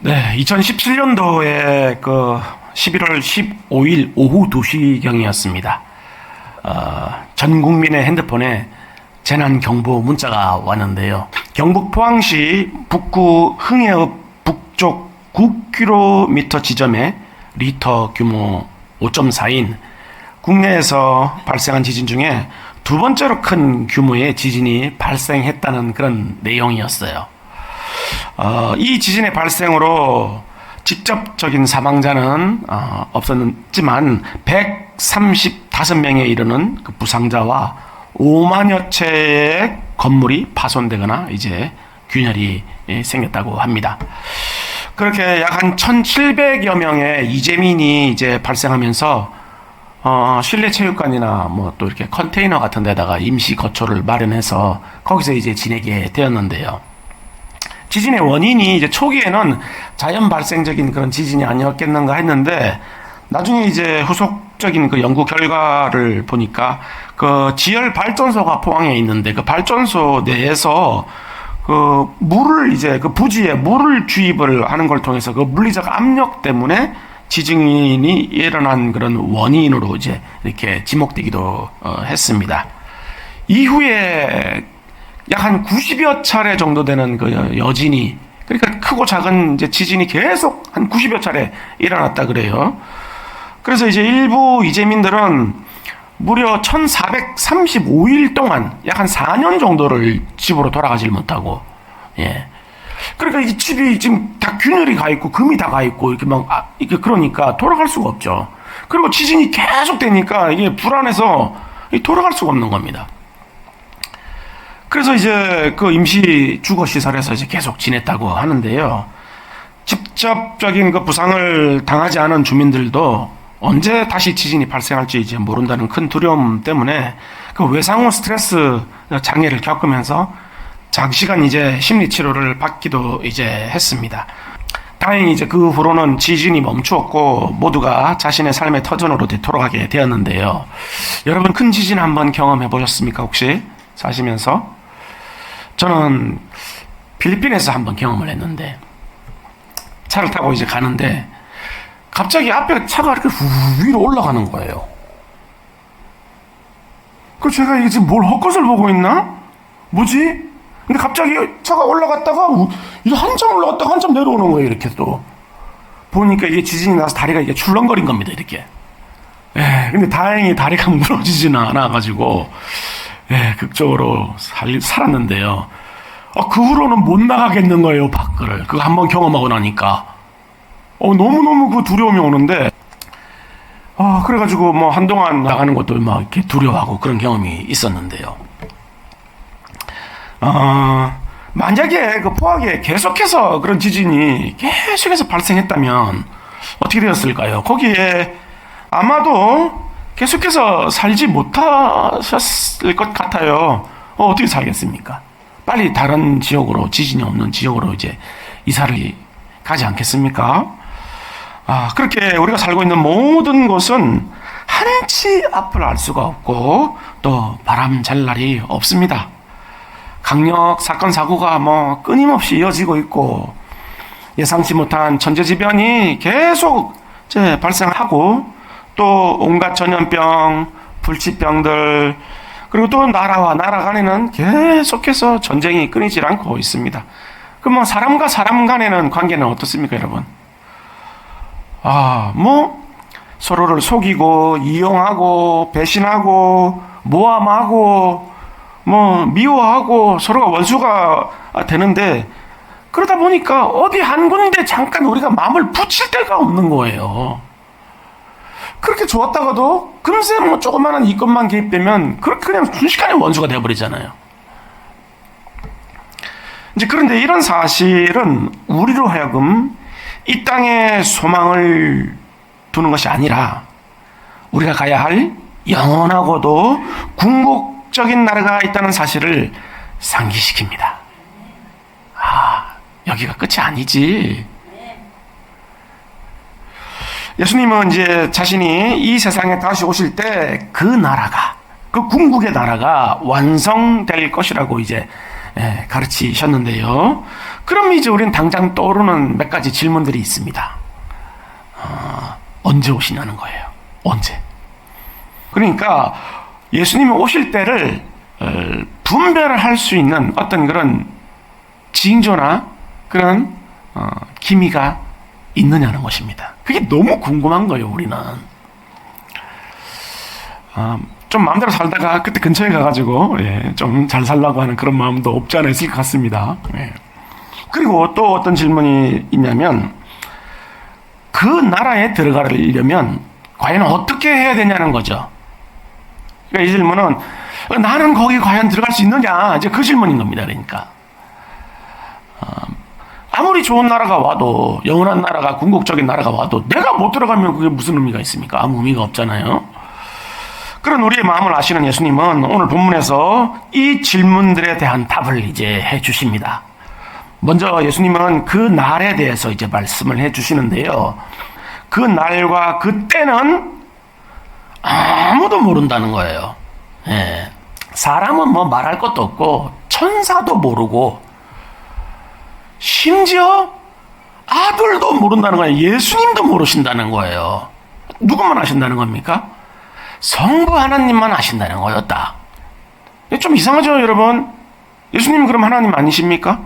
네, 2017년도에 그 11월 15일 오후 2시경이었습니다. 전 국민의 핸드폰에 재난경보 문자가 왔는데요. 경북 포항시 북구 흥해읍 북쪽 9km 지점에 리터 규모 5.4인 국내에서 발생한 지진 중에 두 번째로 큰 규모의 지진이 발생했다는 그런 내용이었어요. 이 지진의 발생으로 직접적인 사망자는 없었지만 135명에 이르는 그 부상자와 5만여 채의 건물이 파손되거나 이제 균열이 생겼다고 합니다. 그렇게 약 한 1,700여 명의 이재민이 이제 발생하면서 실내 체육관이나 뭐 또 이렇게 컨테이너 같은 데다가 임시 거처를 마련해서 거기서 이제 지내게 되었는데요. 지진의 원인이 이제 초기에는 자연 발생적인 그런 지진이 아니었겠는가 했는데 나중에 이제 후속적인 그 연구 결과를 보니까 그 지열 발전소가 포항에 있는데 그 발전소 내에서 그 물을 이제 그 부지에 물을 주입을 하는 걸 통해서 그 물리적 압력 때문에 지진이 일어난 그런 원인으로 이제 이렇게 지목되기도 했습니다. 이후에 약 한 90여 차례 정도 되는 그 여진이, 그러니까 크고 작은 이제 지진이 계속 한 90여 차례 일어났다 그래요. 그래서 이제 일부 이재민들은 무려 1435일 동안 약 한 4년 정도를 집으로 돌아가질 못하고, 예. 그러니까 이 집이 지금 다 균열이 가 있고, 금이 다 가 있고, 이렇게 막, 이렇게 그러니까 돌아갈 수가 없죠. 그리고 지진이 계속 되니까 이게 불안해서 돌아갈 수가 없는 겁니다. 그래서 이제 그 임시 주거시설에서 이제 계속 지냈다고 하는데요. 직접적인 그 부상을 당하지 않은 주민들도 언제 다시 지진이 발생할지 이제 모른다는 큰 두려움 때문에 그 외상후 스트레스 장애를 겪으면서 장시간 이제 심리 치료를 받기도 이제 했습니다. 다행히 이제 그 후로는 지진이 멈추었고 모두가 자신의 삶의 터전으로 되돌아가게 되었는데요. 여러분 큰 지진 한번 경험해 보셨습니까? 혹시 사시면서? 저는 필리핀에서 한번 경험을 했는데 차를 타고 이제 가는데 갑자기 앞에 차가 이렇게 위로 올라가는 거예요. 그 제가 이게 지금 뭘 헛것을 보고 있나? 뭐지? 근데 갑자기 차가 올라갔다가 이게 한참 올라갔다가 한참 내려오는 거예요. 이렇게 또 보니까 이게 지진이 나서 다리가 이게 출렁거린 겁니다. 이렇게. 근데 다행히 다리가 무너지지는 않아가지고 극적으로 살았는데요. 그 후로는 못 나가겠는 거예요, 밖을. 그거 한번 경험하고 나니까. 너무너무 그 두려움이 오는데, 그래가지고 뭐 한동안 나가는 것도 막 이렇게 두려워하고 그런 경험이 있었는데요. 만약에 그 포항에 계속해서 그런 지진이 계속해서 발생했다면 어떻게 되었을까요? 거기에 아마도 계속해서 살지 못하셨을 것 같아요. 어떻게 살겠습니까? 빨리 다른 지역으로, 지진이 없는 지역으로 이제 이사를 가지 않겠습니까? 그렇게 우리가 살고 있는 모든 곳은 한치 앞을 알 수가 없고 또 바람 잘 날이 없습니다. 강력 사건 사고가 뭐 끊임없이 이어지고 있고 예상치 못한 천재지변이 계속 이제 발생하고 또 온갖 전염병, 불치병들, 그리고 또 나라와 나라 간에는 계속해서 전쟁이 끊이질 않고 있습니다. 그럼 뭐 사람과 사람 간에는 관계는 어떻습니까, 여러분? 서로를 속이고, 이용하고, 배신하고, 모함하고, 미워하고, 서로가 원수가 되는데, 그러다 보니까 어디 한 군데 잠깐 우리가 마음을 붙일 데가 없는 거예요. 그렇게 좋았다가도 금세 뭐 조그마한 이것만 개입되면 그렇게 그냥 순식간에 원수가 되어버리잖아요. 이제 그런데 이런 사실은 우리로 하여금 이 땅에 소망을 두는 것이 아니라 우리가 가야 할 영원하고도 궁극적인 나라가 있다는 사실을 상기시킵니다. 여기가 끝이 아니지. 예수님은 이제 자신이 이 세상에 다시 오실 때 그 나라가, 그 궁극의 나라가 완성될 것이라고 이제 가르치셨는데요. 그럼 이제 우리는 당장 떠오르는 몇 가지 질문들이 있습니다. 언제 오시냐는 거예요. 언제? 그러니까 예수님이 오실 때를 분별을 할 수 있는 어떤 그런 징조나 그런 기미가 있느냐는 것입니다. 그게 너무 궁금한 거예요, 우리는. 좀 마음대로 살다가 그때 근처에 가가지고 좀 잘 살라고 하는 그런 마음도 없지 않아 있을 것 같습니다. 그리고 또 어떤 질문이 있냐면 그 나라에 들어가려면 과연 어떻게 해야 되냐는 거죠. 그러니까 이 질문은 나는 거기 과연 들어갈 수 있느냐, 이제 그 질문인 겁니다. 그러니까 아무리 좋은 나라가 와도, 영원한 나라가, 궁극적인 나라가 와도 내가 못 들어가면 그게 무슨 의미가 있습니까? 아무 의미가 없잖아요. 그런 우리의 마음을 아시는 예수님은 오늘 본문에서 이 질문들에 대한 답을 이제 해 주십니다. 먼저 예수님은 그 날에 대해서 이제 말씀을 해 주시는데요. 그 날과 그 때는 아무도 모른다는 거예요. 사람은 뭐 말할 것도 없고 천사도 모르고 심지어 아들도 모른다는 거예요. 예수님도 모르신다는 거예요. 누구만 아신다는 겁니까? 성부 하나님만 아신다는 거였다. 좀 이상하죠, 여러분? 예수님 그럼 하나님 아니십니까?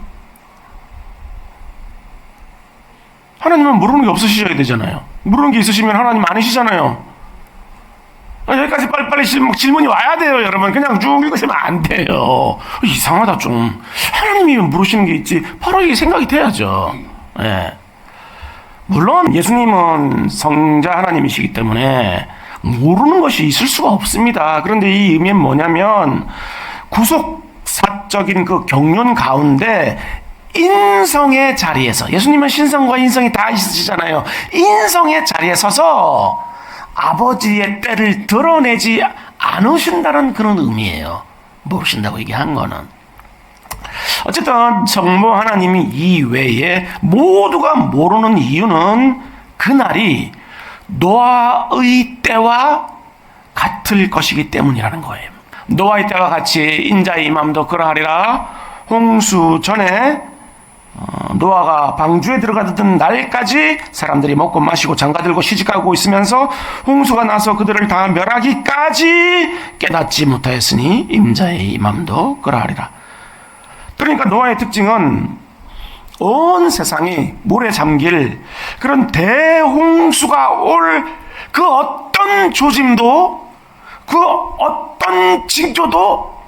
하나님은 모르는 게 없으셔야 되잖아요. 모르는 게 있으시면 하나님 아니시잖아요. 여기까지 빨리빨리 질문이 와야 돼요, 여러분. 그냥 쭉 읽으시면 안 돼요. 이상하다, 좀. 하나님이 모르시는 게 있지. 바로 이게 생각이 돼야죠. 물론 예수님은 성자 하나님이시기 때문에 모르는 것이 있을 수가 없습니다. 그런데 이 의미는 뭐냐면 구속사적인 그 경륜 가운데 인성의 자리에서, 예수님은 신성과 인성이 다 있으시잖아요. 인성의 자리에 서서 아버지의 때를 드러내지 않으신다는 그런 의미예요. 모르신다고 얘기한 거는. 어쨌든 성부 하나님이 이외에 모두가 모르는 이유는 그날이 노아의 때와 같을 것이기 때문이라는 거예요. 노아의 때와 같이 인자의 임함도 그러하리라. 홍수 전에 노아가 방주에 들어가던 날까지 사람들이 먹고 마시고 장가들고 시집가고 있으면서 홍수가 나서 그들을 다 멸하기까지 깨닫지 못하였으니 인자의 임함도 그러하리라. 그러니까 노아의 특징은 온 세상이 물에 잠길 그런 대홍수가 올 그 어떤 조짐도, 그 어떤 징조도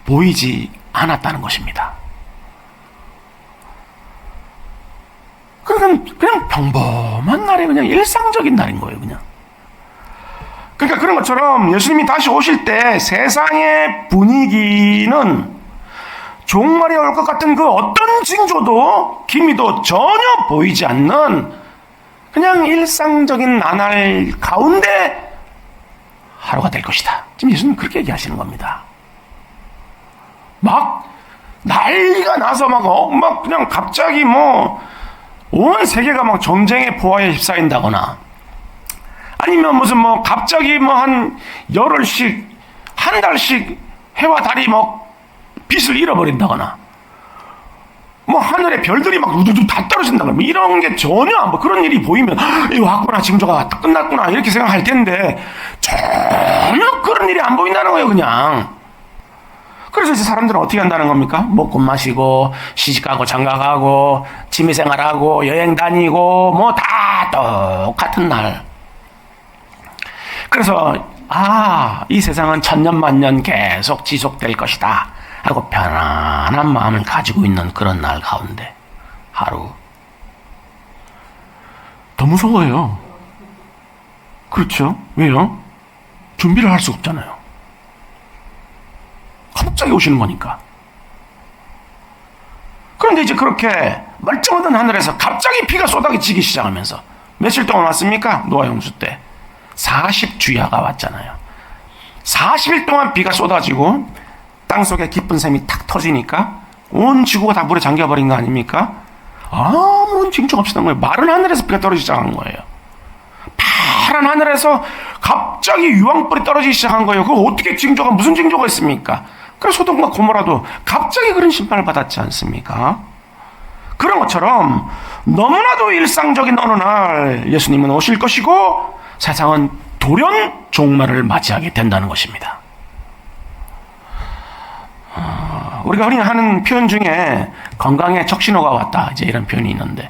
보이지 않았다는 것입니다. 그냥 평범한 날이 그냥 일상적인 날인 거예요, 그냥. 그러니까 그런 것처럼 예수님이 다시 오실 때 세상의 분위기는 종말이 올 것 같은 그 어떤 징조도 기미도 전혀 보이지 않는 그냥 일상적인 나날 가운데 하루가 될 것이다. 지금 예수님 그렇게 얘기하시는 겁니다. 막 난리가 나서 막 그냥 갑자기 온 세계가 막 전쟁의 포화에 휩싸인다거나 아니면 무슨 갑자기 한 열흘씩 한 달씩 해와 달이 빛을 잃어버린다거나 하늘에 별들이 막 우두두 다 떨어진다거나 이런 게 전혀 안 보여. 그런 일이 보이면 이거 왔구나, 징조가 끝났구나 이렇게 생각할 텐데 전혀 그런 일이 안 보인다는 거예요, 그냥. 그래서 이제 사람들은 어떻게 한다는 겁니까? 먹고 마시고 시집가고 장가가고 취미생활하고 여행 다니고 다 똑같은 날. 그래서 이 세상은 천년만년 계속 지속될 것이다 하고 편안한 마음을 가지고 있는 그런 날 가운데 하루. 더 무서워요. 그렇죠? 왜요? 준비를 할 수 없잖아요. 갑자기 오시는 거니까. 그런데 이제 그렇게 멀쩡하던 하늘에서 갑자기 비가 쏟아지기 시작하면서 며칠 동안 왔습니까? 노아 홍수 때 40주야가 왔잖아요. 40일 동안 비가 쏟아지고 땅속에 깊은 샘이 탁 터지니까 온 지구가 다 물에 잠겨버린 거 아닙니까? 아무런 징조가 없었던 거예요. 마른 하늘에서 비가 떨어지기 시작한 거예요. 파란 하늘에서 갑자기 유황불이 떨어지기 시작한 거예요. 그거 어떻게 징조가, 무슨 징조가 있습니까? 그래서 소돔과 고모라도 갑자기 그런 심판을 받았지 않습니까? 그런 것처럼 너무나도 일상적인 어느 날 예수님은 오실 것이고 세상은 돌연 종말을 맞이하게 된다는 것입니다. 우리가 흔히 하는 표현 중에 건강에 적신호가 왔다, 이제 이런 표현이 있는데,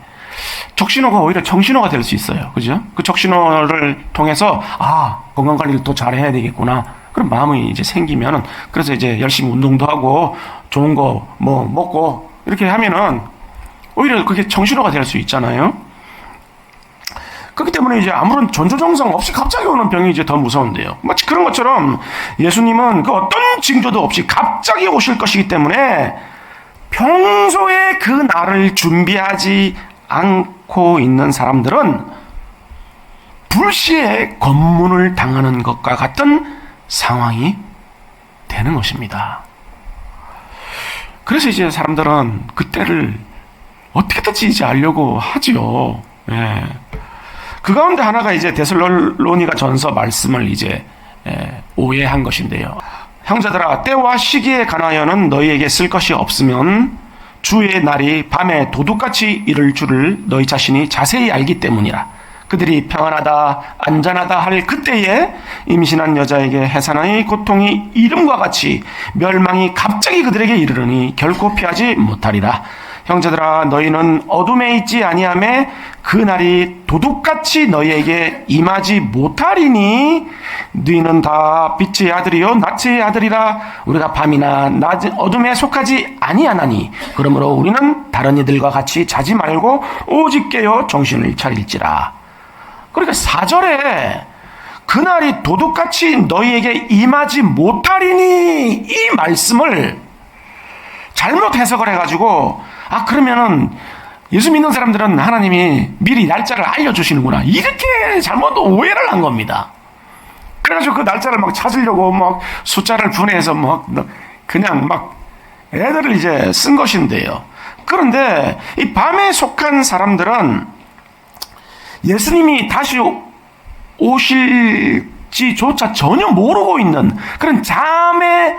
적신호가 오히려 정신호가 될 수 있어요. 그죠? 그 적신호를 통해서, 건강 관리를 더 잘해야 되겠구나. 그런 마음이 이제 생기면은, 그래서 이제 열심히 운동도 하고, 좋은 거 뭐 먹고, 이렇게 하면은, 오히려 그게 정신호가 될 수 있잖아요. 그렇기 때문에 이제 아무런 전조정상 없이 갑자기 오는 병이 이제 더 무서운데요. 마치 그런 것처럼 예수님은 그 어떤 징조도 없이 갑자기 오실 것이기 때문에 평소에 그 날을 준비하지 않고 있는 사람들은 불시에 검문을 당하는 것과 같은 상황이 되는 것입니다. 그래서 이제 사람들은 그때를 어떻게든지 이제 알려고 하지요. 예. 그 가운데 하나가 이제 데살로니가 전서 말씀을 이제 오해한 것인데요. 형제들아, 때와 시기에 관하여는 너희에게 쓸 것이 없으면 주의 날이 밤에 도둑같이 이를 줄을 너희 자신이 자세히 알기 때문이라. 그들이 평안하다 안전하다 할 그때에 임신한 여자에게 해산의 고통이 이름과 같이 멸망이 갑자기 그들에게 이르르니 결코 피하지 못하리라. 형제들아, 너희는 어둠에 있지 아니하매 그 날이 도둑같이 너희에게 임하지 못하리니 너희는 다 빛의 아들이요 낮의 아들이라. 우리가 밤이나 낮 어둠에 속하지 아니하나니 그러므로 우리는 다른 이들과 같이 자지 말고 오직 깨어 정신을 차릴지라. 그러니까 4절에 그날이 도둑같이 너희에게 임하지 못하리니 이 말씀을 잘못 해석을 해가지고 그러면은 예수 믿는 사람들은 하나님이 미리 날짜를 알려주시는구나, 이렇게 잘못 오해를 한 겁니다. 그래가지고 그 날짜를 막 찾으려고 막 숫자를 분해해서 그냥 애들을 이제 쓴 것인데요. 그런데 이 밤에 속한 사람들은 예수님이 다시 오실지조차 전혀 모르고 있는 그런 잠에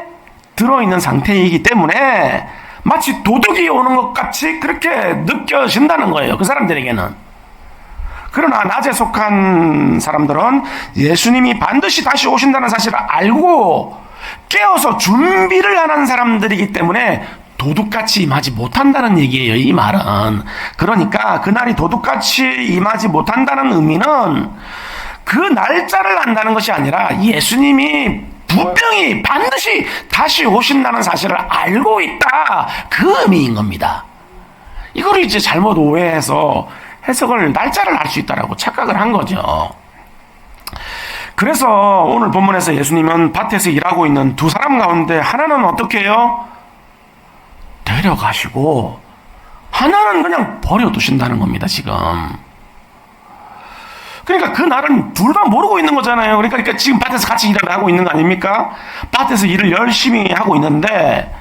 들어있는 상태이기 때문에 마치 도둑이 오는 것 같이 그렇게 느껴진다는 거예요, 그 사람들에게는. 그러나 낮에 속한 사람들은 예수님이 반드시 다시 오신다는 사실을 알고 깨어서 준비를 하는 사람들이기 때문에 도둑같이 임하지 못한다는 얘기예요, 이 말은. 그러니까 그날이 도둑같이 임하지 못한다는 의미는 그 날짜를 안다는 것이 아니라 예수님이 분명히 반드시 다시 오신다는 사실을 알고 있다, 그 의미인 겁니다. 이걸 이제 잘못 오해해서 해석을 날짜를 알 수 있다라고 착각을 한 거죠. 그래서 오늘 본문에서 예수님은 밭에서 일하고 있는 두 사람 가운데 하나는 어떻게 해요? 데려가시고 하나는 그냥 버려두신다는 겁니다, 지금. 그러니까 그 날은 둘 다 모르고 있는 거잖아요. 그러니까 지금 밭에서 같이 일을 하고 있는 거 아닙니까? 밭에서 일을 열심히 하고 있는데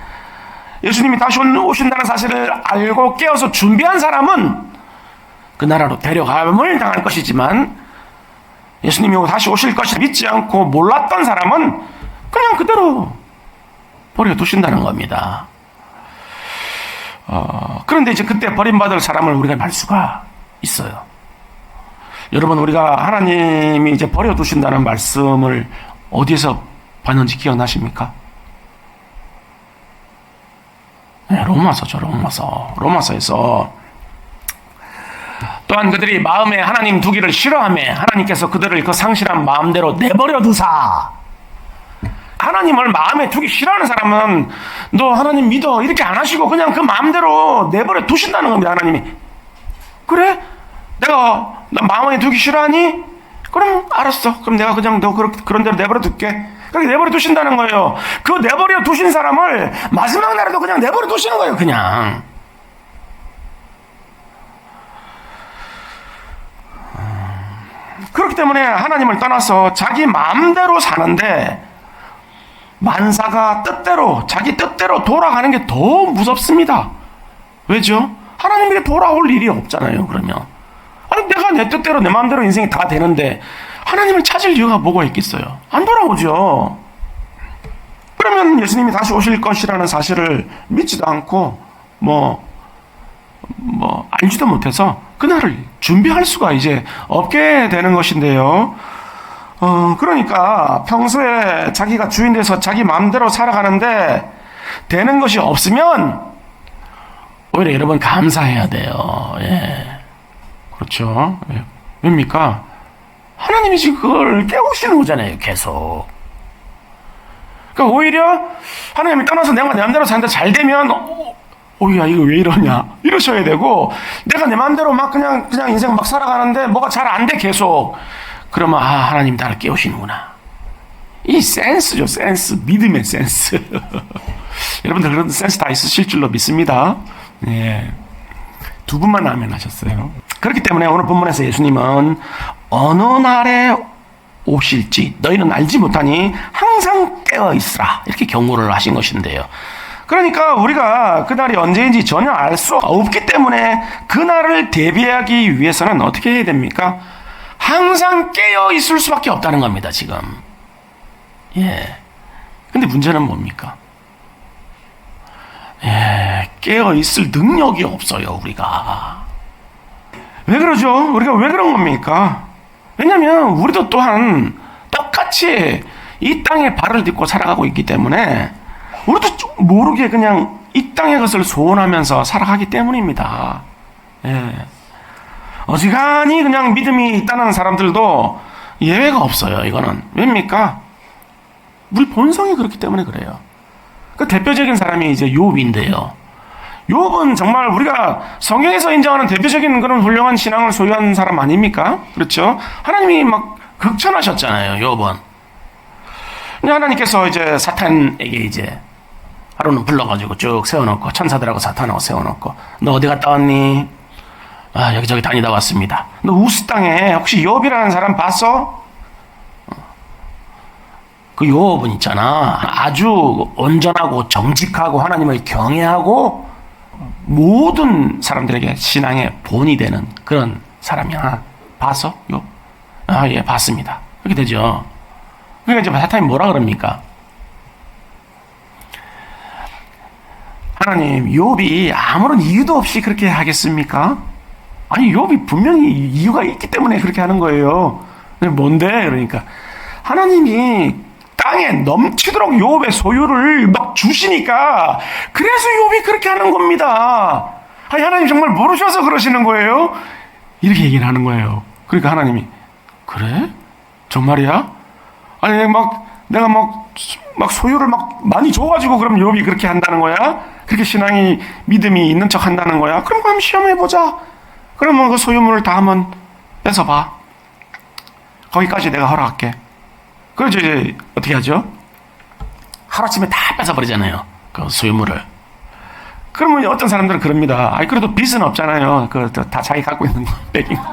예수님이 다시 오신다는 사실을 알고 깨어서 준비한 사람은 그 나라로 데려감을 당할 것이지만 예수님이 다시 오실 것을 믿지 않고 몰랐던 사람은 그냥 그대로 버려두신다는 겁니다. 그런데 이제 그때 버림받을 사람을 우리가 알 수가 있어요. 여러분, 우리가 하나님이 이제 버려두신다는 말씀을 어디에서 봤는지 기억나십니까? 네, 로마서죠, 로마서에서 또한 그들이 마음에 하나님 두기를 싫어하며 하나님께서 그들을 그 상실한 마음대로 내버려 두사. 하나님을 마음에 두기 싫어하는 사람은 너 하나님 믿어 이렇게 안 하시고 그냥 그 마음대로 내버려 두신다는 겁니다. 하나님이. 그래? 나 마음에 두기 싫어하니? 그럼 알았어. 그럼 내가 그냥 너 그런 대로 내버려 둘게. 그렇게 내버려 두신다는 거예요. 그 내버려 두신 사람을 마지막 날에도 그냥 내버려 두시는 거예요, 그냥. 그렇기 때문에 하나님을 떠나서 자기 마음대로 사는데 만사가 자기 뜻대로 돌아가는 게 더 무섭습니다. 왜죠? 하나님에게 돌아올 일이 없잖아요, 그러면. 아니, 내가 내 뜻대로 내 마음대로 인생이 다 되는데 하나님을 찾을 이유가 뭐가 있겠어요? 안 돌아오죠. 그러면 그러면 예수님이 다시 오실 것이라는 사실을 믿지도 않고 알지도 못해서 그날을 준비할 수가 이제 없게 되는 것인데요. 그러니까 평소에 자기가 주인 돼서 자기 마음대로 살아가는데 되는 것이 없으면 오히려 여러분 감사해야 돼요. 예. 그렇죠. 예. 왜입니까? 하나님이 지금 그걸 깨우시는 거잖아요, 계속. 그러니까 오히려 하나님이 떠나서 내가 내 마음대로 사는데 잘 되면 야 이거 왜 이러냐 이러셔야 되고, 내가 내 마음대로 막 그냥 인생 막 살아가는데 뭐가 잘 안 돼 계속, 그러면 하나님 나를 깨우시는구나. 이 센스죠, 센스. 믿음의 센스. 여러분들 그런 센스 다 있으실 줄로 믿습니다. 예. 두 분만 아멘 하셨어요. 그렇기 때문에 오늘 본문에서 예수님은 어느 날에 오실지 너희는 알지 못하니 항상 깨어 있으라, 이렇게 경고를 하신 것인데요. 그러니까 우리가 그날이 언제인지 전혀 알 수 없기 때문에 그날을 대비하기 위해서는 어떻게 해야 됩니까? 항상 깨어 있을 수밖에 없다는 겁니다, 지금. 예. 근데 문제는 뭡니까? 예, 깨어 있을 능력이 없어요, 우리가. 왜 그러죠? 우리가 왜 그런 겁니까? 왜냐면 우리도 또한 똑같이 이 땅에 발을 딛고 살아가고 있기 때문에 우리도 좀 모르게 그냥 이 땅의 것을 소원하면서 살아가기 때문입니다. 예. 어지간히 그냥 믿음이 있다는 사람들도 예외가 없어요. 이거는 왜입니까? 우리 본성이 그렇기 때문에 그래요. 그 대표적인 사람이 이제 욥인데요. 욥은 정말 우리가 성경에서 인정하는 대표적인 그런 훌륭한 신앙을 소유한 사람 아닙니까? 그렇죠? 하나님이 막 극찬하셨잖아요, 욥은. 근데 하나님께서 이제 사탄에게 이제 하루는 불러가지고 쭉 세워놓고, 천사들하고 사탄하고 세워놓고, 너 어디 갔다 왔니? 여기저기 다니다 왔습니다. 너 우스 땅에 혹시 욥이라는 사람 봤어? 그 욥은 있잖아, 아주 온전하고 정직하고 하나님을 경외하고 모든 사람들에게 신앙의 본이 되는 그런 사람이야. 봤어? 욥? 예, 봤습니다. 그렇게 되죠. 그러니까 이제 사탄이 뭐라 그럽니까? 하나님, 욥이 아무런 이유도 없이 그렇게 하겠습니까? 아니, 욥이 분명히 이유가 있기 때문에 그렇게 하는 거예요. 뭔데? 그러니까 하나님이 땅에 넘치도록 욥의 소유를 막 주시니까 그래서 욥이 그렇게 하는 겁니다. 아니, 하나님 정말 모르셔서 그러시는 거예요? 이렇게 얘기를 하는 거예요. 그러니까 하나님이, 그래? 정말이야? 아니, 내가 막 소유를 막 많이 줘가지고 그럼 욥이 그렇게 한다는 거야? 그렇게 신앙이, 믿음이 있는 척 한다는 거야? 그럼 한번 시험해보자. 그러면 그 소유물을 다 한번 뺏어봐. 거기까지 내가 허락할게. 그래서 이제 어떻게 하죠? 하루아침에 다 뺏어버리잖아요, 그 소유물을. 그러면 어떤 사람들은 그럽니다. 그래도 빚은 없잖아요. 다 자기 갖고 있는 거 뺏긴 거.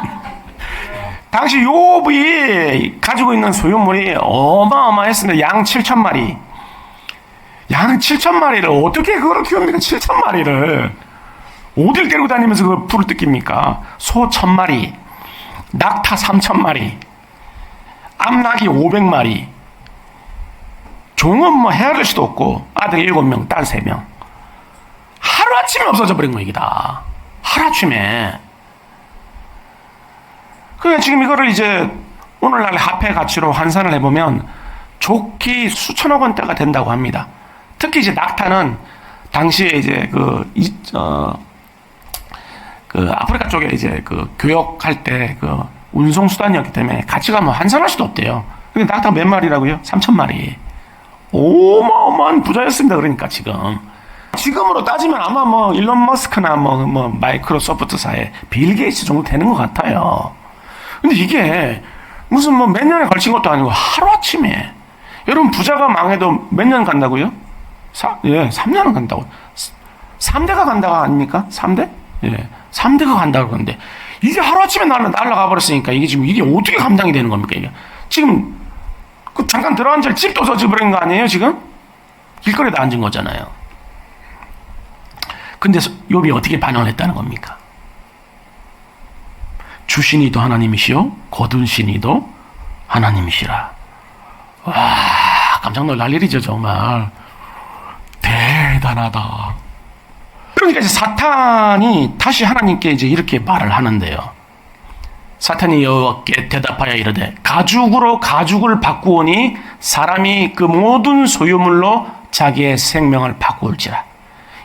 당시 욥이 가지고 있는 소유물이 어마어마했습니다. 양 7,000마리. 양 7,000마리를 어떻게 그걸 키웁니까? 7,000마리를. 어딜 데리고 다니면서 그 풀을 뜯깁니까? 소 1,000마리, 낙타 3,000마리, 암낙이 500마리, 종은 헤아릴 수도 없고, 아들 7명, 딸 3명. 하루아침에 없어져 버린 거, 이게 다. 하루아침에. 그러니까 지금 이거를 이제 오늘날 화폐 가치로 환산을 해보면 좋게 수천억 원대가 된다고 합니다. 특히 이제 낙타는 당시에 이제 아프리카 쪽에 이제 교역할 때 운송수단이었기 때문에 가치가 환산할 수도 없대요. 근데 낙타가 몇 마리라고요? 3,000마리. 어마어마한 부자였습니다. 그러니까 지금으로 따지면 아마 일론 머스크나 마이크로소프트사의 빌 게이츠 정도 되는 것 같아요. 근데 이게 무슨 몇 년에 걸친 것도 아니고 하루아침에. 여러분, 부자가 망해도 몇 년 간다고요? 3년은 간다고. 3대가 간다가 아닙니까? 3대? 예. 3대가 간다고 그러는데 이게 하루아침에 날아가 버렸으니까 이게 어떻게 감당이 되는 겁니까? 이게 지금 잠깐 들어앉을 집도 젖어버린 거 아니에요, 지금? 길거리에다 앉은 거잖아요. 근데 욥이 어떻게 반응을 했다는 겁니까? 주신이도 하나님이시오, 거둔신이도 하나님이시라. 와, 깜짝 놀랄 일이죠, 정말. 대단하다. 그러니까 이제 사탄이 다시 하나님께 이제 이렇게 말을 하는데요. 사탄이 여호와께 대답하여 이르되 가죽으로 가죽을 바꾸오니 사람이 그 모든 소유물로 자기의 생명을 바꾸올지라.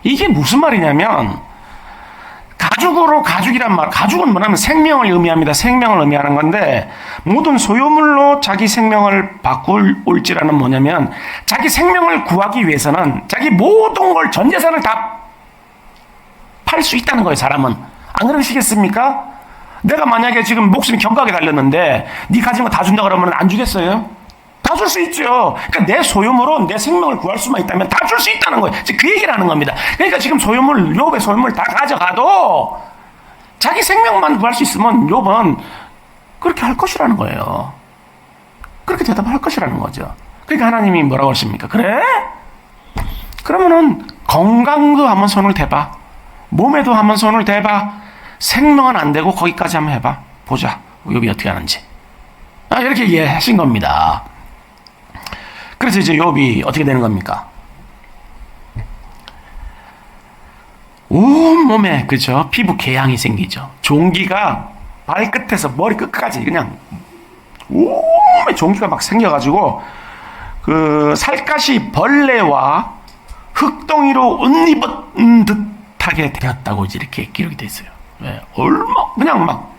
이게 무슨 말이냐면, 가죽으로 가죽이란 말, 가죽은 뭐냐면 생명을 의미합니다. 생명을 의미하는 건데, 모든 소유물로 자기 생명을 바꿀지라는 뭐냐면, 자기 생명을 구하기 위해서는 자기 모든 걸, 전 재산을 다 팔 수 있다는 거예요. 사람은 안 그러시겠습니까? 내가 만약에 지금 목숨이 경각에 달렸는데 네 가진 거 다 준다 그러면 안 주겠어요? 다 줄 수 있죠. 그러니까 내 소유물은 내 생명을 구할 수만 있다면 다 줄 수 있다는 거예요. 그 얘기를 하는 겁니다. 그러니까 지금 소유물, 욥의 소유물 다 가져가도 자기 생명만 구할 수 있으면 욥은 그렇게 할 것이라는 거예요. 그렇게 대답할 것이라는 거죠. 그러니까 하나님이 뭐라고 하십니까? 그래? 그러면은 건강도 한번 손을 대봐. 몸에도 한번 손을 대봐. 생명은 안 되고 거기까지 한번 해봐. 보자. 욥이 어떻게 하는지. 이렇게 이해하신 겁니다. 그래서 이제 욥이 어떻게 되는 겁니까? 온몸에, 그죠? 피부 궤양이 생기죠. 종기가 발끝에서 머리 끝까지 그냥 온몸에 종기가 막 생겨가지고 그 살갗이 벌레와 흙덩이로 옷 입은 듯하게 되었다고 이제 이렇게 기록이 돼 있어요. 네, 그냥 막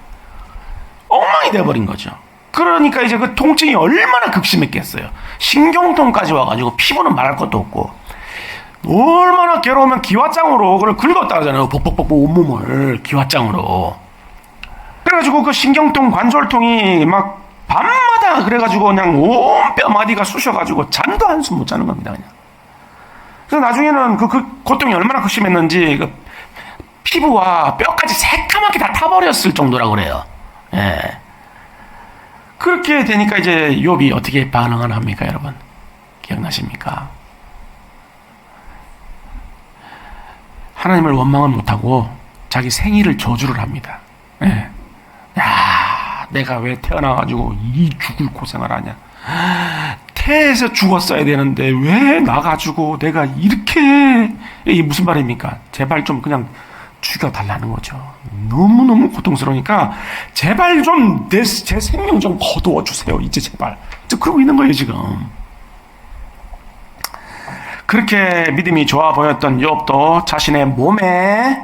엉망이 되어버린 거죠. 그러니까 이제 그 통증이 얼마나 극심했겠어요. 신경통까지 와가지고 피부는 말할 것도 없고, 얼마나 괴로우면 기와장으로 그걸 긁었다 하잖아요. 벅벅벅벅 온몸을 기와장으로. 그래가지고 그 신경통, 관절통이 막 밤마다 그래가지고 그냥 온 뼈마디가 쑤셔가지고 잠도 한숨 못 자는 겁니다. 그냥. 그래서 나중에는 그 고통이 얼마나 극심했는지 그 피부와 뼈까지 새까맣게 다 타버렸을 정도라고 그래요. 예. 그렇게 되니까 이제 욥이 어떻게 반응을 합니까, 여러분? 기억나십니까? 하나님을 원망을 못하고 자기 생일을 저주를 합니다. 예. 야, 내가 왜 태어나가지고 이 죽을 고생을 하냐? 태에서 죽었어야 되는데 왜 나가지고 내가 이렇게, 이게 무슨 말입니까? 제발 좀 그냥 죽여달라는 거죠. 너무너무 고통스러우니까 제발 좀 제 생명 좀 거두어 주세요. 이제 제발. 그러고 있는 거예요, 지금. 그렇게 믿음이 좋아 보였던 욥도 자신의 몸에,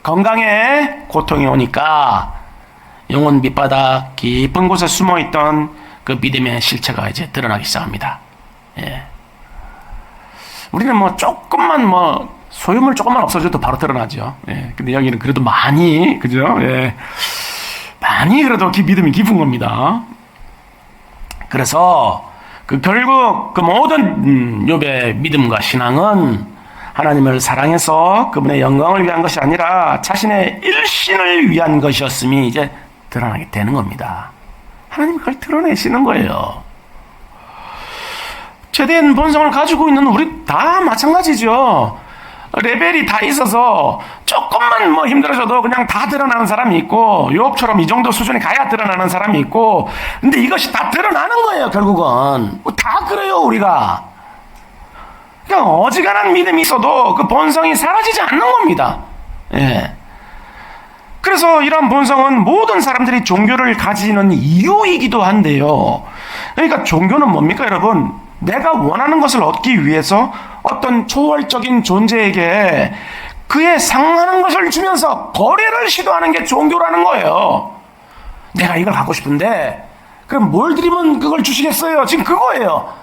건강에 고통이 오니까 영혼 밑바닥 깊은 곳에 숨어있던 그 믿음의 실체가 이제 드러나기 시작합니다. 예. 우리는 뭐 조금만 소유물 조금만 없어져도 바로 드러나죠. 예. 근데 여기는 그래도 많이, 그죠? 예. 많이 그래도 믿음이 깊은 겁니다. 그래서 결국 그 모든 욥의 믿음과 신앙은 하나님을 사랑해서 그분의 영광을 위한 것이 아니라 자신의 일신을 위한 것이었음이 이제 드러나게 되는 겁니다. 하나님이 그걸 드러내시는 거예요. 죄된 본성을 가지고 있는 우리 다 마찬가지죠. 레벨이 다 있어서 조금만 힘들어져도 그냥 다 드러나는 사람이 있고, 욥처럼 이 정도 수준에 가야 드러나는 사람이 있고, 근데 이것이 다 드러나는 거예요, 결국은. 다 그래요, 우리가. 그냥 어지간한 믿음이 있어도 그 본성이 사라지지 않는 겁니다. 예. 그래서 이런 본성은 모든 사람들이 종교를 가지는 이유이기도 한데요. 그러니까 종교는 뭡니까, 여러분? 내가 원하는 것을 얻기 위해서 어떤 초월적인 존재에게 그에 상하는 것을 주면서 거래를 시도하는 게 종교라는 거예요. 내가 이걸 갖고 싶은데 그럼 뭘 드리면 그걸 주시겠어요? 지금 그거예요.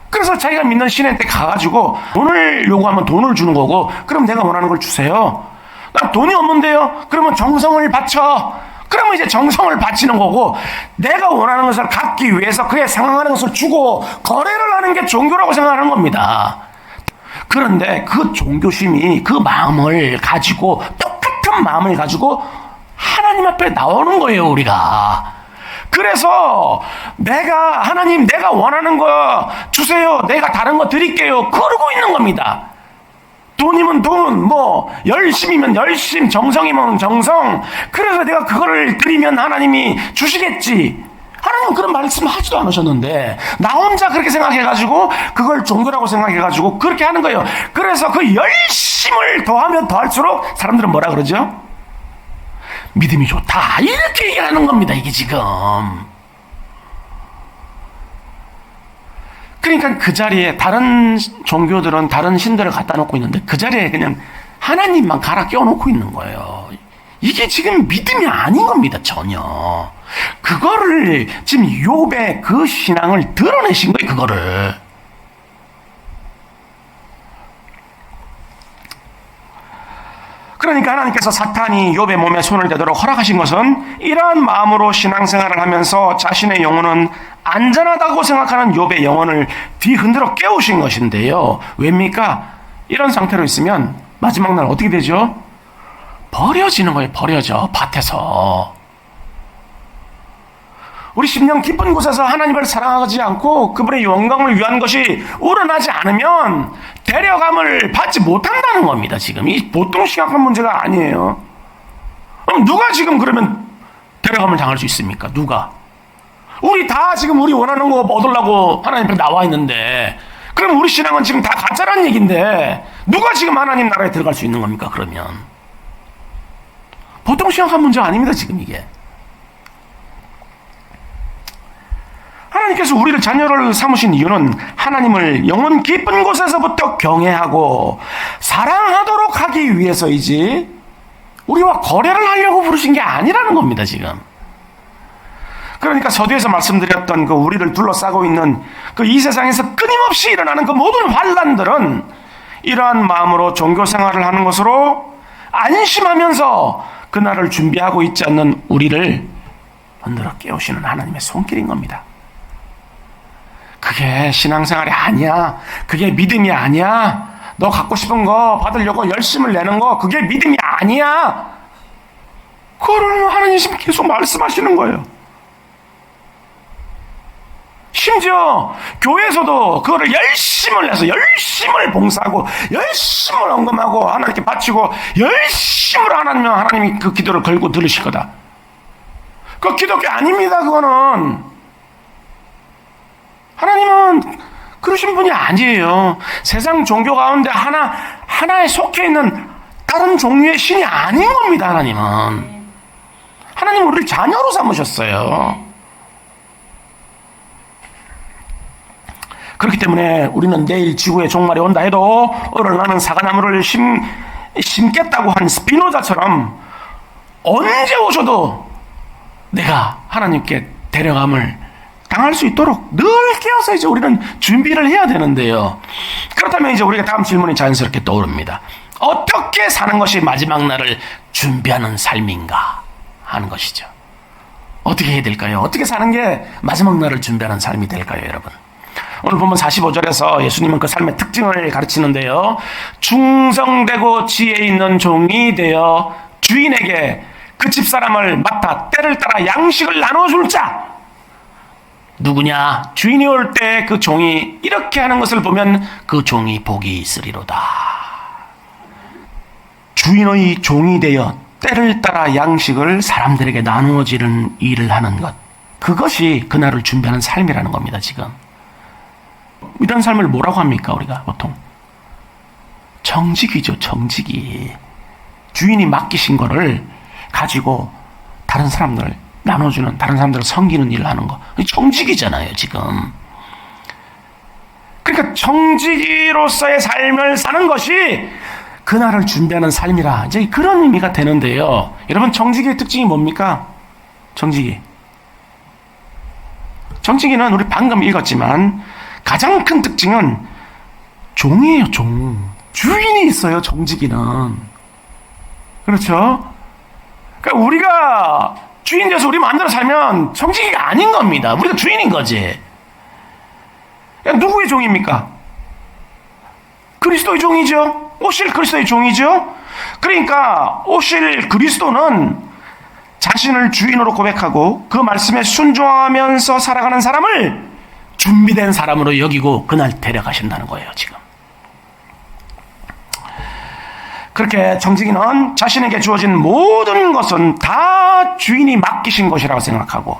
그래서 자기가 믿는 신한테 가가지고 돈을 요구하면 돈을 주는 거고, 그럼 내가 원하는 걸 주세요. 난 돈이 없는데요? 그러면 정성을 바쳐. 그러면 이제 정성을 바치는 거고, 내가 원하는 것을 갖기 위해서 그에 상응하는 것을 주고 거래를 하는 게 종교라고 생각하는 겁니다. 그런데 그 종교심이 그 마음을 가지고, 똑같은 마음을 가지고 하나님 앞에 나오는 거예요, 우리가. 그래서 하나님 내가 원하는 거 주세요. 내가 다른 거 드릴게요. 그러고 있는 겁니다. 돈이면 돈, 열심이면 열심, 정성이면 정성. 그래서 내가 그거를 드리면 하나님이 주시겠지. 하나님은 그런 말씀 하지도 않으셨는데 나 혼자 그렇게 생각해가지고 그걸 종교라고 생각해가지고 그렇게 하는 거예요. 그래서 그 열심을 더하면 더할수록 사람들은 뭐라 그러죠? 믿음이 좋다 이렇게 얘기하는 겁니다. 이게 지금 그러니까 그 자리에 다른 종교들은 다른 신들을 갖다 놓고 있는데 그 자리에 그냥 하나님만 갈아 끼워놓고 있는 거예요. 이게 지금 믿음이 아닌 겁니다. 전혀. 그거를 지금 욥의 그 신앙을 드러내신 거예요. 그거를. 그러니까 하나님께서 사탄이 욥의 몸에 손을 대도록 허락하신 것은 이러한 마음으로 신앙생활을 하면서 자신의 영혼은 안전하다고 생각하는 욥의 영혼을 뒤흔들어 깨우신 것인데요. 왜입니까? 이런 상태로 있으면 마지막 날 어떻게 되죠? 버려지는 거예요. 버려져. 밭에서. 우리 심령 깊은 곳에서 하나님을 사랑하지 않고 그분의 영광을 위한 것이 우러나지 않으면 데려감을 받지 못한다는 겁니다. 지금 이 보통 심각한 문제가 아니에요. 그럼 누가 지금 그러면 데려감을 당할 수 있습니까? 누가? 우리 다 지금 우리 원하는 거 얻으려고 하나님 앞에 나와 있는데 그럼 우리 신앙은 지금 다 가짜란 얘기인데 누가 지금 하나님 나라에 들어갈 수 있는 겁니까? 그러면 보통 심각한 문제 아닙니다. 지금 이게. 하나님께서 우리를 자녀를 삼으신 이유는 하나님을 영혼 깊은 곳에서부터 경외하고 사랑하도록 하기 위해서이지 우리와 거래를 하려고 부르신 게 아니라는 겁니다. 지금. 그러니까 서두에서 말씀드렸던 그 우리를 둘러싸고 있는 그 이 세상에서 끊임없이 일어나는 그 모든 환란들은 이러한 마음으로 종교 생활을 하는 것으로 안심하면서 그날을 준비하고 있지 않는 우리를 흔들어 깨우시는 하나님의 손길인 겁니다. 그게 신앙생활이 아니야. 그게 믿음이 아니야. 너 갖고 싶은 거 받으려고 열심을 내는 거 그게 믿음이 아니야. 그거를 하나님이 계속 말씀하시는 거예요. 심지어 교회에서도 그거를 열심을 내서 열심을 봉사하고 열심을 헌금하고 하나님께 바치고 열심으로 하나님이 그 기도를 걸고 들으실 거다. 그거 기독교 아닙니다. 그거는 하나님은 그러신 분이 아니에요. 세상 종교 가운데 하나에 속해 있는 다른 종류의 신이 아닌 겁니다. 하나님은 우리를 자녀로 삼으셨어요. 그렇기 때문에 우리는 내일 지구에 종말이 온다 해도 오늘 나는 사과나무를 심겠다고 한 스피노자처럼 언제 오셔도 내가 하나님께 데려감을 당할 수 있도록 늘 깨어서 이제 우리는 준비를 해야 되는데요. 그렇다면 이제 우리가 다음 질문이 자연스럽게 떠오릅니다. 어떻게 사는 것이 마지막 날을 준비하는 삶인가 하는 것이죠. 어떻게 해야 될까요? 어떻게 사는 게 마지막 날을 준비하는 삶이 될까요, 여러분? 오늘 보면 45절에서 예수님은 그 삶의 특징을 가르치는데요. 충성되고 지혜 있는 종이 되어 주인에게 그 집사람을 맡아 때를 따라 양식을 나눠줄 자. 누구냐? 주인이 올 때 그 종이 이렇게 하는 것을 보면 그 종이 복이 있으리로다. 주인의 종이 되어 때를 따라 양식을 사람들에게 나누어지는 일을 하는 것. 그것이 그날을 준비하는 삶이라는 겁니다. 지금. 이런 삶을 뭐라고 합니까? 우리가 보통 정직이죠. 정직이. 주인이 맡기신 거를 가지고 다른 사람들 나눠주는, 다른 사람들을 섬기는 일을 하는 거. 정직이잖아요. 지금. 그러니까 정직이로서의 삶을 사는 것이 그날을 준비하는 삶이라 이제 그런 의미가 되는데요. 여러분, 정직의 특징이 뭡니까? 정직이는 우리 방금 읽었지만 가장 큰 특징은 종이에요. 주인이 있어요. 정직이는. 그렇죠? 그러니까 우리가 주인 돼서 우리 마음대로 살면 정직이가 아닌 겁니다. 우리가 주인인 거지. 누구의 종입니까? 그리스도의 종이죠. 오실 그리스도의 종이죠. 그러니까 오실 그리스도는 자신을 주인으로 고백하고 그 말씀에 순종하면서 살아가는 사람을 준비된 사람으로 여기고 그날 데려가신다는 거예요. 지금. 그렇게 정직이는 자신에게 주어진 모든 것은 다 주인이 맡기신 것이라고 생각하고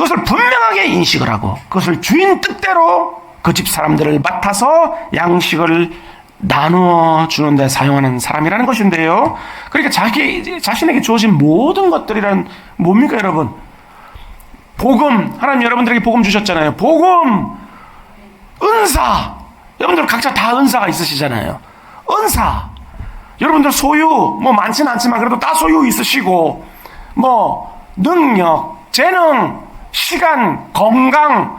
그것을 분명하게 인식을 하고 그것을 주인 뜻대로 그 집 사람들을 맡아서 양식을 나누어 주는데 사용하는 사람이라는 것인데요. 그러니까 자신에게 주어진 모든 것들이란 뭡니까, 여러분? 복음, 하나님 여러분들에게 복음 주셨잖아요. 복음, 은사. 여러분들 각자 다 은사가 있으시잖아요. 은사. 여러분들 소유, 뭐 많지는 않지만 그래도 다 소유 있으시고, 뭐, 능력, 재능, 시간, 건강,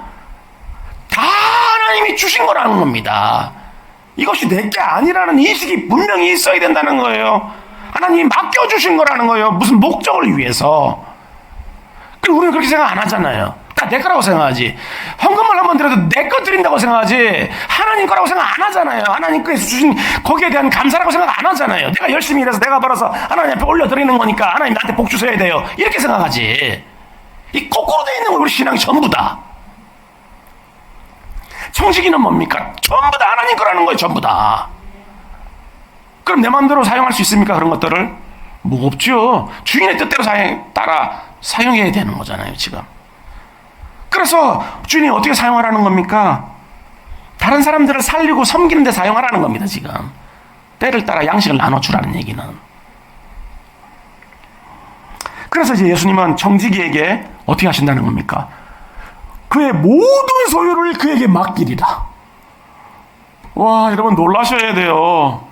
다 하나님이 주신 거라는 겁니다. 이것이 내게 아니라는 인식이 분명히 있어야 된다는 거예요. 하나님이 맡겨주신 거라는 거예요. 무슨 목적을 위해서. 그리고 우리는 그렇게 생각 안 하잖아요. 다 내 거라고 생각하지. 헌금을 한번 드려도 내 거 드린다고 생각하지. 하나님 거라고 생각 안 하잖아요. 하나님께서 주신 거기에 대한 감사라고 생각 안 하잖아요. 내가 열심히 일해서 내가 벌어서 하나님 앞에 올려드리는 거니까 하나님 나한테 복 주셔야 돼요. 이렇게 생각하지. 이 거꾸로 돼 있는 거 우리 신앙이 전부 다. 청지기는 뭡니까? 전부 다 하나님 거라는 거예요. 전부 다. 그럼 내 마음대로 사용할 수 있습니까? 그런 것들을? 뭐 없죠. 주인의 뜻대로 따라 사용해야 되는 거잖아요. 지금. 그래서 주인이 어떻게 사용하라는 겁니까? 다른 사람들을 살리고 섬기는 데 사용하라는 겁니다. 지금. 때를 따라 양식을 나눠주라는 얘기는. 그래서 이제 예수님은 청지기에게 어떻게 하신다는 겁니까? 그의 모든 소유를 그에게 맡기리라. 와, 여러분 놀라셔야 돼요.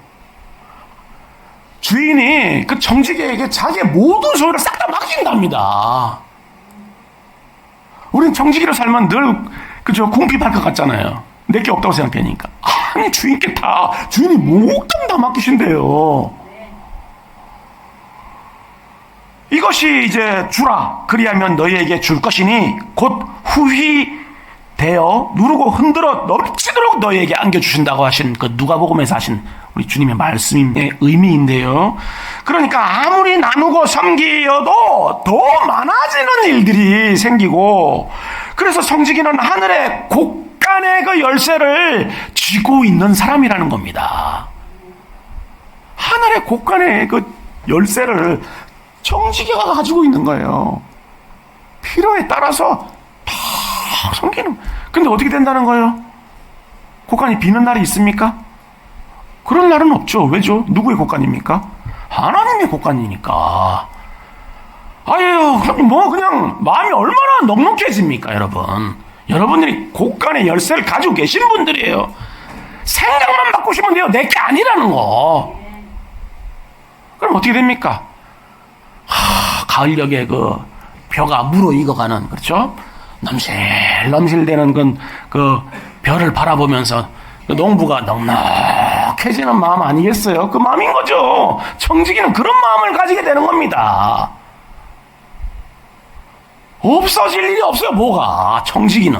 주인이 그 청지기에게 자기의 모든 소유를 싹 다 맡긴답니다. 우린 청지기로 살면 늘 그저 궁핍할 것 같잖아요. 내게 없다고 생각하니까. 아니, 주인께 다 주인이 모든 다 맡기신대요. 이것이 이제 주라. 그리하면 너희에게 줄 것이니 곧 후히 되어 누르고 흔들어 넘치도록 너희에게 안겨주신다고 하신 그 누가복음에서 하신 우리 주님의 말씀의 의미인데요. 그러니까 아무리 나누고 섬기어도 더 많아지는 일들이 생기고, 그래서 청지기는 하늘의 곳간의 그 열쇠를 쥐고 있는 사람이라는 겁니다. 하늘의 곳간의 그 열쇠를 청지기가 가지고 있는 거예요. 필요에 따라서 다 섬기는. 근데 어떻게 된다는 거예요? 곳간이 비는 날이 있습니까? 그런 날은 없죠. 왜죠? 누구의 곳간입니까? 하나님의 곳간이니까. 아유, 뭐 그냥 마음이 얼마나 넉넉해집니까, 여러분? 여러분들이 곳간의 열쇠를 가지고 계신 분들이에요. 생각만 바꾸시면 돼요. 내게 아니라는 거. 그럼 어떻게 됩니까? 가을녘에 그 벼가 무르익어가는, 그렇죠? 넘실넘실대는 그 벼를 바라보면서 그 농부가 넉넉해지는 마음 아니겠어요? 그 마음인 거죠. 청지기는 그런 마음을 가지게 되는 겁니다. 없어질 일이 없어요. 뭐가? 청지기는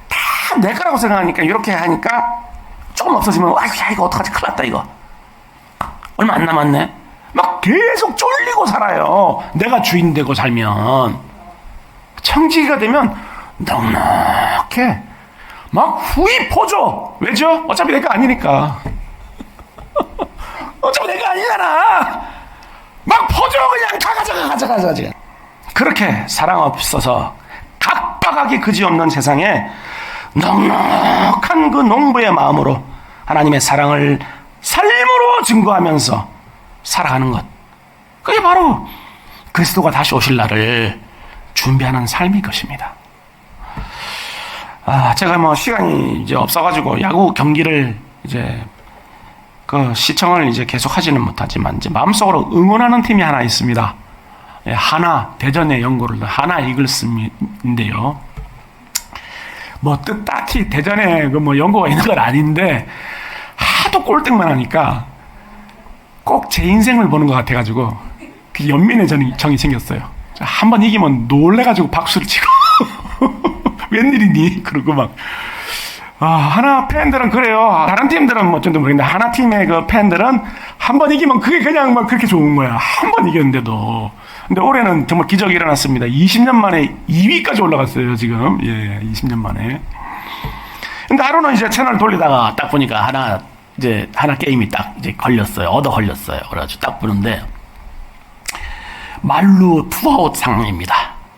다 내 거라고 생각하니까, 이렇게 하니까 조금 없어지면 아이고, 야, 이거 어떡하지? 큰일 났다, 이거. 얼마 안 남았네. 막 계속 쫄리고 살아요. 내가 주인 되고 살면. 청지기가 되면 넉넉해. 막 후이 퍼져. 왜죠? 어차피 내가 아니니까. 어차피 내가 아니잖아. 막 퍼져. 그냥 가져가. 그렇게 사랑 없어서 각박하기 그지없는 세상에 넉넉한 그 농부의 마음으로 하나님의 사랑을 삶으로 증거하면서 살아가는 것, 그게 바로 그리스도가 다시 오실 날을 준비하는 삶일 것입니다. 제가 뭐 시간이 이제 없어가지고 야구 경기를 이제 그 시청을 이제 계속 하지는 못하지만 이제 마음속으로 응원하는 팀이 하나 있습니다. 하나, 대전의 연고를 하나 이글스인데요. 뭐 딱히 대전에 그 뭐 연고가 있는 건 아닌데 하도 꼴등만 하니까 꼭 제 인생을 보는 것 같아가지고 그 연민의 정이 생겼어요. 한번 이기면 놀래가지고 박수를 치고 웬일이니? 그러고 막. 하나 팬들은 그래요. 다른 팀들은 뭐 어쩐지 모르겠는데 하나 팀의 그 팬들은 한번 이기면 그게 그냥 막 그렇게 좋은 거야. 한 번 이겼는데도. 근데 올해는 정말 기적이 일어났습니다. 20년 만에 2위까지 올라갔어요, 지금. 예, 20년 만에. 근데 하루는 이제 채널 돌리다가 딱 보니까 하나 게임이 딱 이제 걸렸어요. 얻어 걸렸어요. 그래가지고 딱 보는데, 말루 투아웃 상황입니다.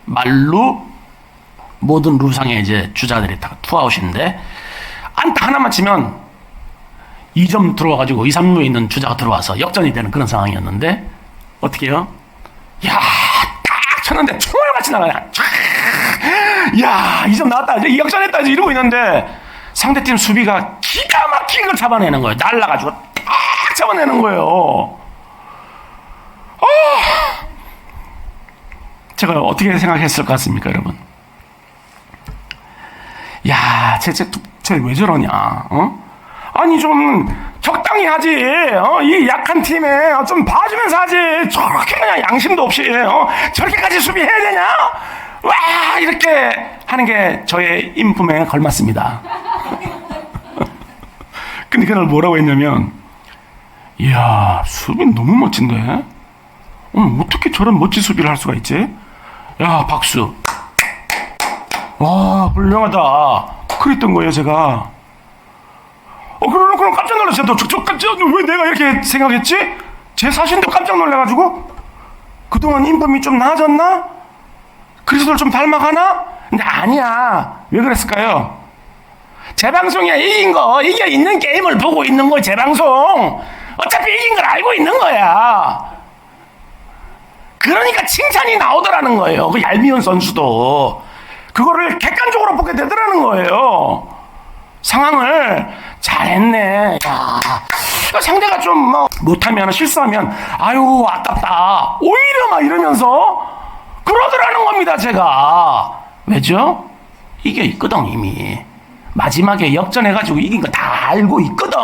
말루 모든 루상의 이제 주자들이 다 투아웃인데 안타 하나만 치면 2점 들어와가지고 2, 3루에 있는 주자가 들어와서 역전이 되는 그런 상황이었는데 어떻게 해요? 야, 딱 쳤는데 총알같이 나가냐. 야, 2점 나왔다. 이제 역전했다. 이제 이러고 있는데 상대팀 수비가 기가 막힌 걸 잡아내는 거예요. 날라가지고 딱 잡아내는 거예요. 제가 어떻게 생각했을 것 같습니까, 여러분? 야, 쟤 왜 저러냐? 아니 좀 적당히 하지. 이 약한 팀에 좀 봐주면서 하지. 저렇게 그냥 양심도 없이 저렇게까지 수비해야 되냐? 와, 이렇게 하는 게 저의 인품에 걸맞습니다. 근데 그날 뭐라고 했냐면, 이야, 수비 너무 멋진데? 어떻게 저런 멋진 수비를 할 수가 있지? 야, 박수. 와, 훌륭하다. 그랬던 거예요, 제가. 그럼 깜짝 놀랐어요. 왜 내가 이렇게 생각했지? 제 사신도 깜짝 놀라가지고, 그동안 인품이 좀 나아졌나? 그리스도를 좀 닮아가나? 근데 아니야. 왜 그랬을까요? 재방송이야. 이겨 있는 게임을 보고 있는 거야, 재방송. 어차피 이긴 걸 알고 있는 거야. 그러니까 칭찬이 나오더라는 거예요. 그 얄미운 선수도. 그거를 객관적으로 보게 되더라는 거예요. 상황을 잘했네. 야, 상대가 좀 못하면, 실수하면, 아유, 아깝다. 오히려 막 이러면서 그러더라는 겁니다, 제가. 왜죠? 이게 있거든, 이미. 마지막에 역전해가지고 이긴 거 다 알고 있거든.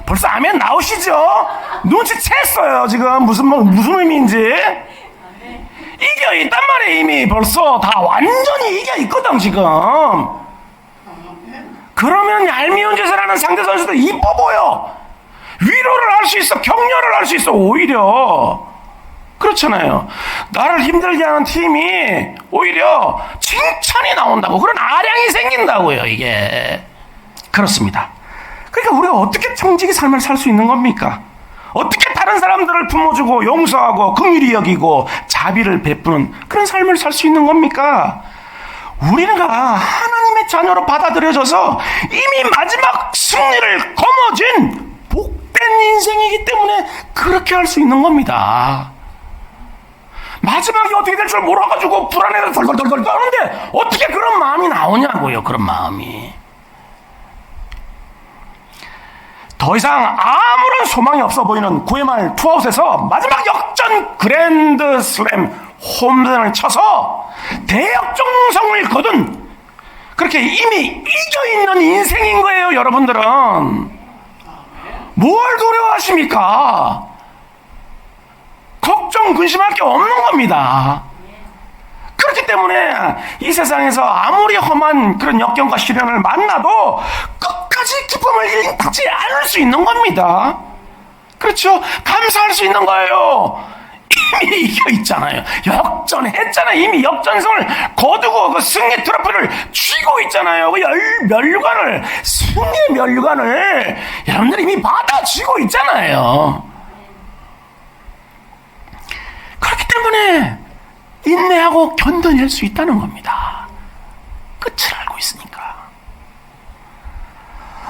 벌써 하면 나오시죠? 눈치챘어요, 지금. 무슨 의미인지. 이겨 있단 말이에요, 이미. 벌써 다 완전히 이겨 있거든, 지금. 그러면 얄미운 짓을 하는 상대 선수도 이뻐 보여. 위로를 할 수 있어, 격려를 할 수 있어, 오히려. 그렇잖아요. 나를 힘들게 하는 팀이 오히려 칭찬이 나온다고, 그런 아량이 생긴다고요, 이게. 그렇습니다. 그러니까 우리가 어떻게 정직히 삶을 살 수 있는 겁니까? 어떻게 다른 사람들을 품어주고 용서하고 긍휼히 여기고 자비를 베푸는 그런 삶을 살 수 있는 겁니까? 우리가 하나님의 자녀로 받아들여져서 이미 마지막 승리를 거머쥔 복된 인생이기 때문에 그렇게 할 수 있는 겁니다. 마지막이 어떻게 될 줄 몰라가지고 불안해서 덜덜덜덜 떠는데 어떻게 그런 마음이 나오냐고요. 그런 마음이. 더 이상 아무런 소망이 없어 보이는 9회 말 투아웃에서 마지막 역전 그랜드 슬램 홈런을 쳐서 대역전성을 거둔, 그렇게 이미 이겨있는 인생인 거예요. 여러분들은 뭘 두려워하십니까? 걱정 근심할 게 없는 겁니다. 그렇기 때문에 이 세상에서 아무리 험한 그런 역경과 시련을 만나도 끝까지 기쁨을 잃지 않을 수 있는 겁니다. 그렇죠? 감사할 수 있는 거예요. 이미 이겨 있잖아요. 역전했잖아요. 이미 역전승을 거두고 그 승리 트로피를 쥐고 있잖아요. 그 면류관을, 승리의 면류관을 여러분들이 이미 받아쥐고 있잖아요. 그렇기 때문에 인내하고 견뎌낼 수 있다는 겁니다. 끝을 알고 있으니까.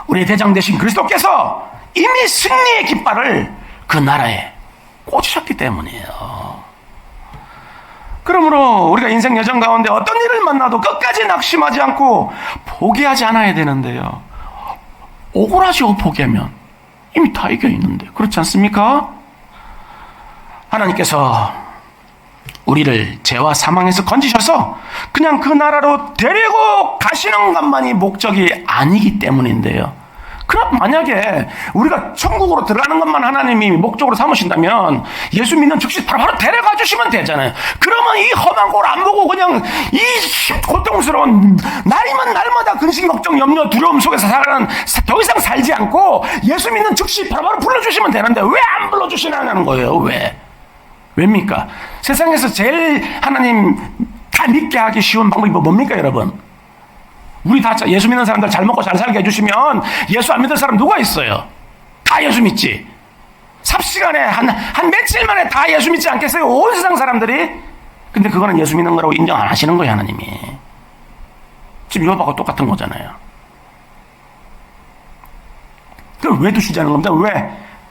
우리의 대장 되신 그리스도께서 이미 승리의 깃발을 그 나라에 꽂으셨기 때문이에요. 그러므로 우리가 인생 여정 가운데 어떤 일을 만나도 끝까지 낙심하지 않고 포기하지 않아야 되는데요. 억울하죠, 포기하면. 이미 다 이겨 있는데. 그렇지 않습니까? 하나님께서 우리를 죄와 사망에서 건지셔서 그냥 그 나라로 데리고 가시는 것만이 목적이 아니기 때문인데요. 그럼 만약에 우리가 천국으로 들어가는 것만 하나님이 목적으로 삼으신다면 예수 믿는 즉시 바로 데려가 주시면 되잖아요. 그러면 이 험한 꼴 안 보고 그냥 이 고통스러운 날이면 날마다 근심, 걱정, 염려, 두려움 속에서 살아가는, 더 이상 살지 않고 예수 믿는 즉시 바로 불러주시면 되는데 왜 안 불러주시냐는 거예요. 왜입니까? 세상에서 제일 하나님 다 믿게 하기 쉬운 방법이 뭡니까, 여러분? 우리 다 예수 믿는 사람들 잘 먹고 잘 살게 해주시면 예수 안 믿을 사람 누가 있어요? 다 예수 믿지. 삽시간에 한 며칠 만에 다 예수 믿지 않겠어요? 온 세상 사람들이. 근데 그거는 예수 믿는 거라고 인정 안 하시는 거예요, 하나님이. 지금 욥하고 똑같은 거잖아요. 그럼 왜 두시자는 겁니다.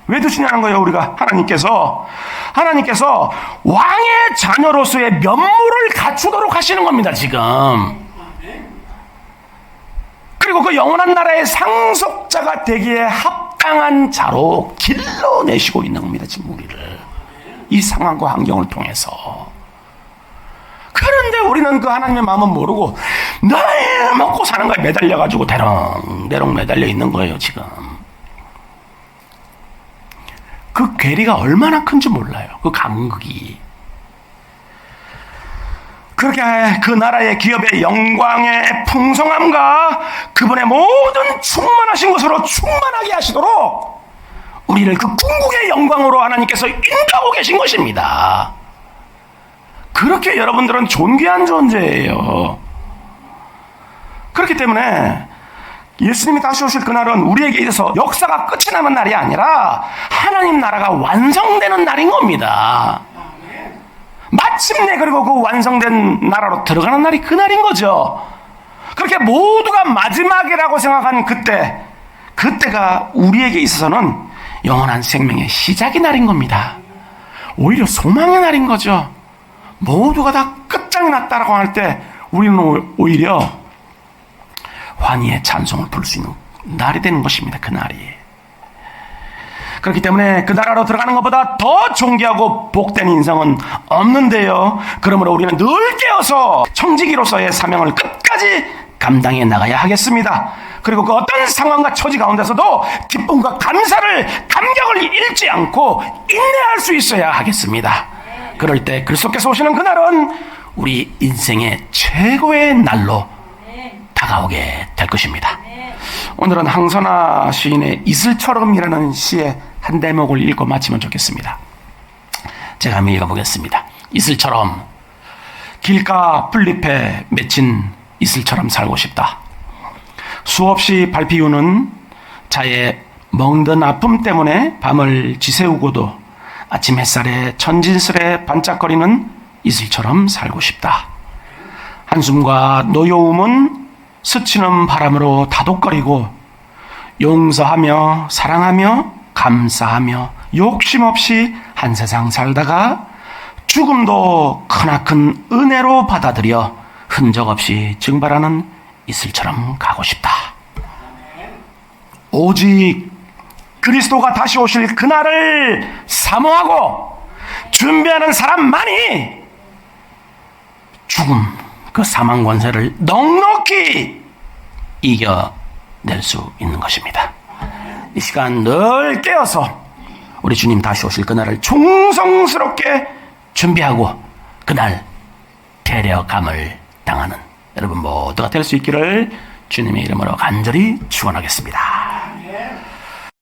왜 두시냐는 거예요, 우리가. 하나님께서 왕의 자녀로서의 면모를 갖추도록 하시는 겁니다, 지금. 그리고 그 영원한 나라의 상속자가 되기에 합당한 자로 길러내시고 있는 겁니다, 지금 우리를. 이 상황과 환경을 통해서. 그런데 우리는 그 하나님의 마음은 모르고 늘 먹고 사는 거에 매달려가지고 대롱대롱 매달려 있는 거예요, 지금. 그 괴리가 얼마나 큰지 몰라요, 그 간극이. 그렇게 그 나라의 기업의 영광의 풍성함과 그분의 모든 충만하신 것으로 충만하게 하시도록 우리를 그 궁극의 영광으로 하나님께서 인도하고 계신 것입니다. 그렇게 여러분들은 존귀한 존재예요. 그렇기 때문에 예수님이 다시 오실 그날은 우리에게 있어서 역사가 끝이 나는 날이 아니라 하나님 나라가 완성되는 날인 겁니다. 마침내 그리고 그 완성된 나라로 들어가는 날이 그날인 거죠. 그렇게 모두가 마지막이라고 생각하는 그때가 우리에게 있어서는 영원한 생명의 시작의 날인 겁니다. 오히려 소망의 날인 거죠. 모두가 다 끝장이 났다라고 할 때 우리는 오히려 환희의 찬송을 부를 수 있는 날이 되는 것입니다. 그 날이. 그렇기 때문에 그 나라로 들어가는 것보다 더 존귀하고 복된 인생은 없는데요. 그러므로 우리는 늘 깨어서 청지기로서의 사명을 끝까지 감당해 나가야 하겠습니다. 그리고 그 어떤 상황과 처지 가운데서도 기쁨과 감격을 잃지 않고 인내할 수 있어야 하겠습니다. 그럴 때 그리스도께서 오시는 그날은 우리 인생의 최고의 날로 다가오게 될 것입니다. 오늘은 항선아 시인의 이슬처럼이라는 시의 한 대목을 읽고 마치면 좋겠습니다. 제가 한번 읽어보겠습니다. 이슬처럼 길가 풀잎에 맺힌 이슬처럼 살고 싶다. 수없이 밟히우는 자의 멍든 아픔 때문에 밤을 지새우고도 아침 햇살에 천진스레 반짝거리는 이슬처럼 살고 싶다. 한숨과 노여움은 스치는 바람으로 다독거리고 용서하며 사랑하며 감사하며 욕심 없이 한 세상 살다가 죽음도 크나큰 은혜로 받아들여 흔적 없이 증발하는 이슬처럼 가고 싶다. 오직 그리스도가 다시 오실 그날을 사모하고 준비하는 사람만이 죽음, 그 사망 권세를 넉넉히 이겨낼 수 있는 것입니다. 이 시간 늘 깨어서 우리 주님 다시 오실 그날을 충성스럽게 준비하고 그날 데려감을 당하는 여러분 모두가 될 수 있기를 주님의 이름으로 간절히 축원하겠습니다.